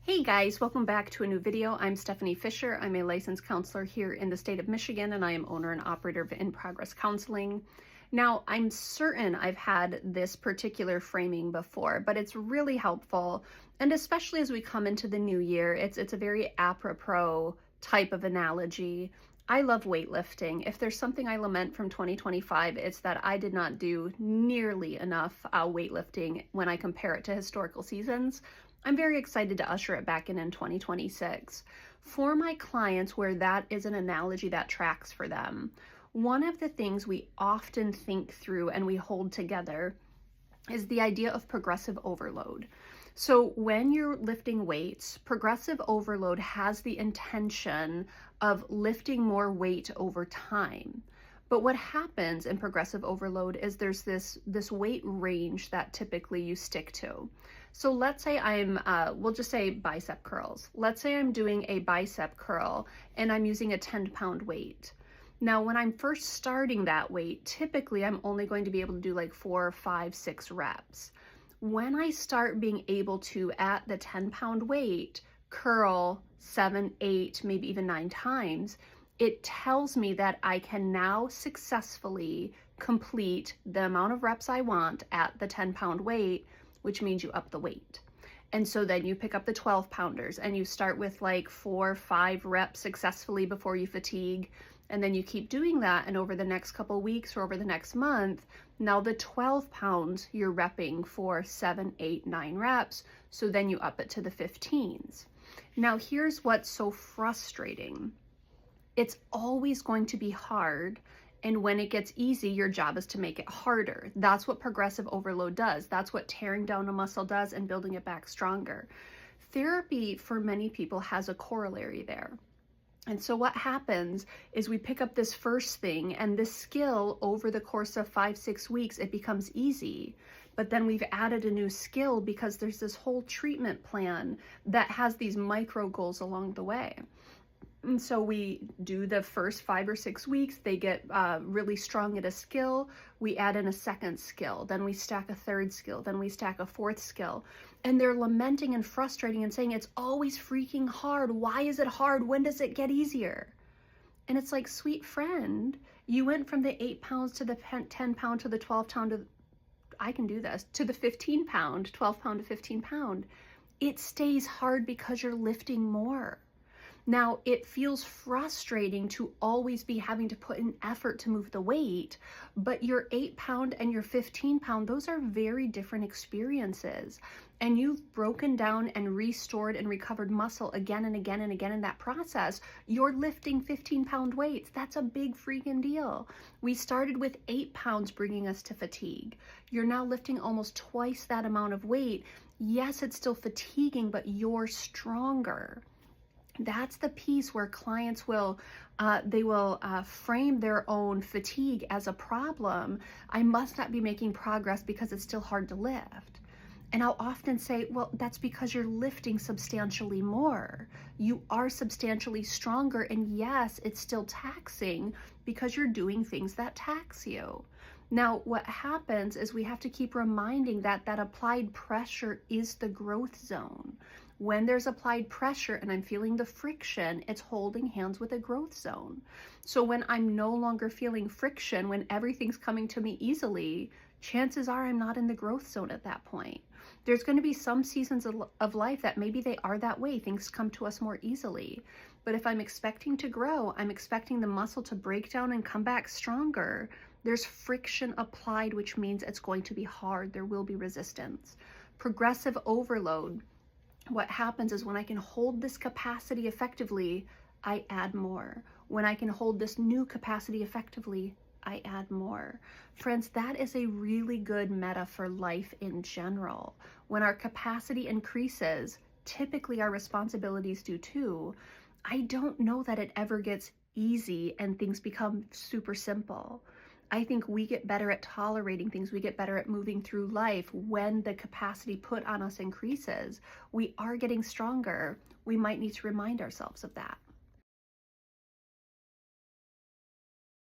Hey guys, welcome back to a new video. I'm Stephanie Fisher. I'm a licensed counselor here in the state of Michigan, and I am owner and operator of In Progress Counseling. Now, I'm certain I've had this particular framing before, but it's really helpful, and especially as we come into the new year, it's a very apropos type of analogy. I love weightlifting. If there's something I lament from 2025, it's that I did not do nearly enough weightlifting when I compare it to historical seasons. I'm very excited to usher it back in 2026. For my clients where that is an analogy that tracks for them, one of the things we often think through and we hold together is the idea of progressive overload. So when you're lifting weights, progressive overload has the intention of lifting more weight over time. But what happens in progressive overload is there's this weight range that typically you stick to. So let's say we'll just say bicep curls. Let's say I'm doing a bicep curl and I'm using a 10-pound weight. Now, when I'm first starting that weight, typically I'm only going to be able to do like 4, 5, 6 reps. When I start being able to, at the 10-pound weight, curl 7, 8, maybe even 9 times, it tells me that I can now successfully complete the amount of reps I want at the 10-pound weight, which means you up the weight. And so then you pick up the 12-pounders and you start with like 4, 5 reps successfully before you fatigue. And then you keep doing that. And over the next couple weeks or over the next month, now the 12 pounds you're repping for 7, 8, 9 reps. So then you up it to the 15s. Now here's what's so frustrating. It's always going to be hard. And when it gets easy, your job is to make it harder. That's what progressive overload does. That's what tearing down a muscle does and building it back stronger. Therapy for many people has a corollary there. And so what happens is we pick up this first thing, and this skill over the course of 5, 6 weeks, it becomes easy. But then we've added a new skill because there's this whole treatment plan that has these micro goals along the way. And so we do the first 5 or 6 weeks, they get really strong at a skill, we add in a second skill, then we stack a third skill, then we stack a fourth skill. And they're lamenting and frustrating and saying, it's always freaking hard. Why is it hard? When does it get easier? And it's like, sweet friend, you went from the 8 pounds to the 10 pound to the 12 pound, to, I can do this, to the 15 pound, 12 pound to 15 pound. It stays hard because you're lifting more. Now, it feels frustrating to always be having to put in effort to move the weight, but your 8 pound and your 15 pound, those are very different experiences. And you've broken down and restored and recovered muscle again and again and again in that process. You're lifting 15-pound weights. That's a big freaking deal. We started with 8 pounds bringing us to fatigue. You're now lifting almost twice that amount of weight. Yes, it's still fatiguing, but you're stronger. That's the piece where clients will frame their own fatigue as a problem. I must not be making progress because it's still hard to lift. And I'll often say, well, that's because you're lifting substantially more. You are substantially stronger. And yes, it's still taxing because you're doing things that tax you. Now, what happens is we have to keep reminding that applied pressure is the growth zone. When there's applied pressure and I'm feeling the friction, it's holding hands with a growth zone. So when I'm no longer feeling friction, when everything's coming to me easily, chances are I'm not in the growth zone at that point. There's going to be some seasons of life that maybe they are that way. Things come to us more easily. But if I'm expecting to grow, I'm expecting the muscle to break down and come back stronger. There's friction applied, which means it's going to be hard. There will be resistance. Progressive overload. What happens is when I can hold this capacity effectively, I add more. When I can hold this new capacity effectively, I add more. Friends, that is a really good meta for life in general. When our capacity increases, typically our responsibilities do too. I don't know that it ever gets easy and things become super simple. I think we get better at tolerating things. We get better at moving through life when the capacity put on us increases. We are getting stronger. We might need to remind ourselves of that.